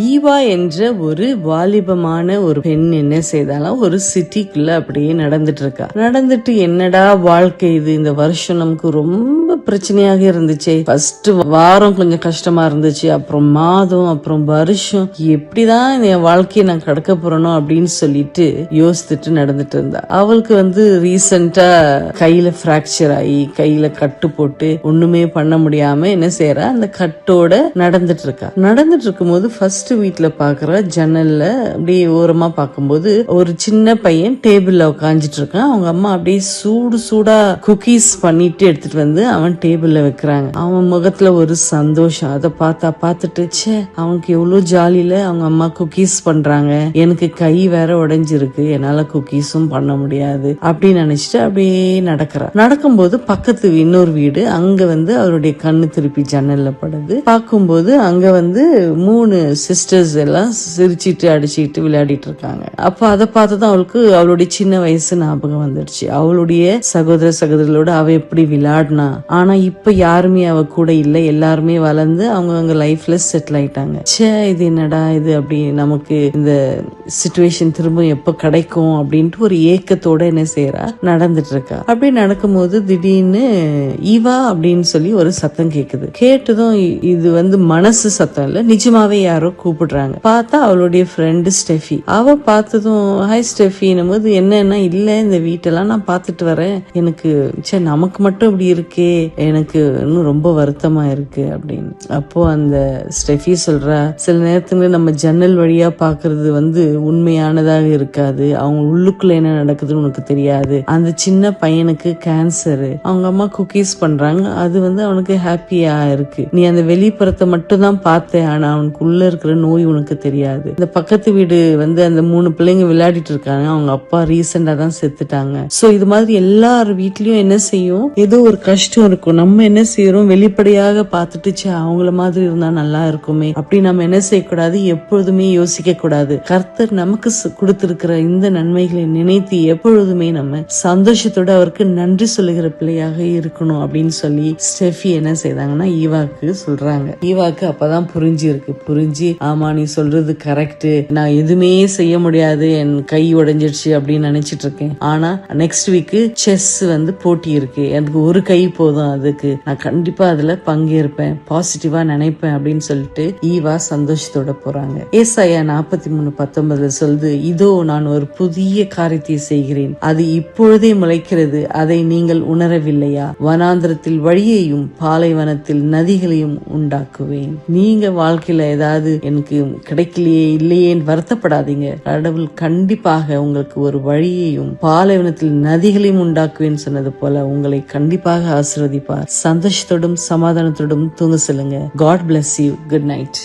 Eva என்ற ஒரு வாலிபமான ஒரு பெண் என்ன செய்தாலும் ஒரு சிட்டிக்குள்ள அப்படியே நடந்துட்டு என்னடா வாழ்க்கை இது, இந்த வருஷம் நமக்கு ரொம்ப பிரச்சனையாக இருந்துச்சு. ஃபர்ஸ்ட் வாரம் கொஞ்சம் கஷ்டமா இருந்துச்சு, அப்புறம் மாதம், அப்புறம் வருஷம், எப்படிதான் என் வாழ்க்கையை நான் கடக்க போறனோ அப்படின்னு சொல்லிட்டு யோசித்துட்டு நடந்துட்டு இருந்தா. அவளுக்கு ரீசெண்டா கையில பிராக்சர் ஆகி கையில கட்டு போட்டு ஒண்ணுமே பண்ண முடியாம என்ன செய்யறா, அந்த கட்டோட நடந்துட்டு இருக்கும்போது ஃபர்ஸ்ட் வீட்டுல பாக்குற ஜன்னல்ல அப்படியே ஓரமா பார்க்கும்போது ஒரு சின்ன பையன் டேபிள்ல உட்காந்துட்டு இருக்கான். அவங்க அம்மா அப்படியே சூடா குக்கீஸ் பண்ணிட்டு எடுத்துட்டு வந்து அவன் டேபிள்ல வைக்கிறாங்க. அவன் முகத்துல ஒரு சந்தோஷம். அதை பார்த்துட்டு அவனுக்கு எவ்வளவு ஜாலியில அவங்க அம்மா குக்கீஸ் பண்றாங்க, எனக்கு கை வேற உடைஞ்சிருக்கு, என்னால குக்கீஸும் பண்ண முடியாது அப்படின்னு நினைச்சிட்டு அப்படியே நடக்கும்போது பக்கத்து இன்னொரு வீடு அங்க அவருடைய கண்ணு திருப்பி ஜன்னல்ல படுது. பார்க்கும்போது அங்க 3 சிஸ்டர்ஸ் எல்லாம் சிரிச்சிட்டு அடிச்சுட்டு விளையாடிட்டு இருக்காங்க. அப்ப அதை பார்த்துதான் அவளுக்கு அவளுடைய சின்ன வயசு ஞாபகம் வந்துடுச்சு. அவளுடைய சகோதரர்களோட அவ எப்படி விளையாடினா, ஆனா இப்ப யாருமே அவ கூட இல்ல, எல்லாருமே வளர்ந்து அவங்க லைஃப்ல செட்டில் ஆயிட்டாங்க. இது என்னடா இது, அப்படி நமக்கு இந்த சிச்சுவேஷன் திரும்ப எப்ப கிடைக்கும் அப்படின்ட்டு ஒரு ஏக்கத்தோட என்ன செய்யறா, நடந்துட்டு இருக்கா. அப்படி நடக்கும்போது திடீர்னு ஈவா அப்படின்னு சொல்லி ஒரு சத்தம் கேக்குது. கேட்டதும் இது மனசு சத்தம் இல்ல, நிஜமாவே யாரோ கூப்பிடுறாங்க. பார்த்தா அவளுடைய ஃப்ரெண்டு ஸ்டெஃபி. அவ பார்த்ததும் ஹாய் ஸ்டெஃபின்னும் போது என்னன்னா, இல்ல இந்த வீட்டெல்லாம் நான் பார்த்துட்டு வரேன், எனக்கு நமக்கு மட்டும் இப்படி இருக்கே, எனக்கு இன்னும் ரொம்ப வருத்தமா இருக்கு அப்படின்னு. அப்போ அந்த ஸ்டெஃபி சொல்றா, சில நேரத்துல நம்ம ஜன்னல் வழியா பாக்குறது உண்மையானதாக இருக்காது, அவங்க உள்ளுக்குள்ள என்ன நடக்குதுன்னு உனக்கு தெரியாது. அந்த சின்ன பையனுக்கு கேன்சர், அவங்க அம்மா குக்கீஸ் பண்றாங்க, அது அவனுக்கு ஹாப்பியா இருக்கு. நீ அந்த வெளிப்புறத்தை மட்டும் தான் பார்த்த, ஆனா அவனுக்கு உள்ள இருக்கிற நோய் உனக்கு தெரியாது. இந்த பக்கத்து வீடு அந்த 3 பிள்ளைங்க விளையாடிட்டு இருக்காங்க, அவங்க அப்பா ரீசெண்டா தான் செத்துட்டாங்க. சோ இது மாதிரி எல்லார் வீட்லயும் என்ன செய்யும், ஏதோ ஒரு கஷ்டம் இருக்கும். நம்ம என்ன செய்யறோம், வெளிப்படையாக பார்த்துட்டு அவங்கள மாதிரி இருந்தா நல்லா இருக்குமே அப்படி நம்ம என்ன செய்யக்கூடாது, எப்பொழுதுமே யோசிக்க கூடாது. கர்த்தர் நமக்கு கொடுத்திருக்கிற இந்த நன்மைகளை நினைத்து எப்பொழுதுமே நம்ம சந்தோஷத்தோட அவருக்கு நன்றி சொல்லுகிற பிள்ளையாக இருக்கணும் அப்படின்னு சொல்லி ஸ்டெஃபி என்ன செய்தாங்கன்னா ஈவாக்கு சொல்றாங்க. ஈவாக்கு அப்பதான் புரிஞ்சு ஆமா நீ சொல்றது கரெக்ட், நான் எதுவுமே செய்ய முடியாது, என் கை உடைஞ்சிடுச்சு அப்படின்னு நினைச்சிட்டு இருக்கேன். ஆனா நெக்ஸ்ட் வீக் செஸ் போட்டி இருக்கு, எனக்கு ஒரு கை போதும், அதுக்கு நான் கண்டிப்பா அதுல பங்கேற்பேன், பாசிட்டிவா நினைப்பேன் அப்படின்னு சொல்லிட்டு ஈவா சந்தோஷத்தோட போறாங்க. ஏசாயா 43:19 சொல்லுது, இதோ நான் ஒரு புதிய காரியத்தை செய்கிறேன், அது இப்பொழுதே முளைக்கிறது, அதை நீங்கள் உணரவில்லையா, வனாந்திரத்தில் வழியையும் பாலைவனத்தில் நதிகளையும் உண்டாக்குவேன். நீங்க வாழ்க்கையில ஏதாவது எனக்கு கிடைக்கலையே இல்லையேன்னு வருத்தப்படாதீங்க. கடவுள் கண்டிப்பாக உங்களுக்கு ஒரு வழியையும் பாலைவனத்தில் நதிகளையும் உண்டாக்குவேன்னு சொன்னது போல உங்களை கண்டிப்பாக ஆசீர்வதிப்பார். சந்தோஷத்தோடும் சமாதானத்தோடும் தூங்க சொல்லுங்க. God bless you. Good night.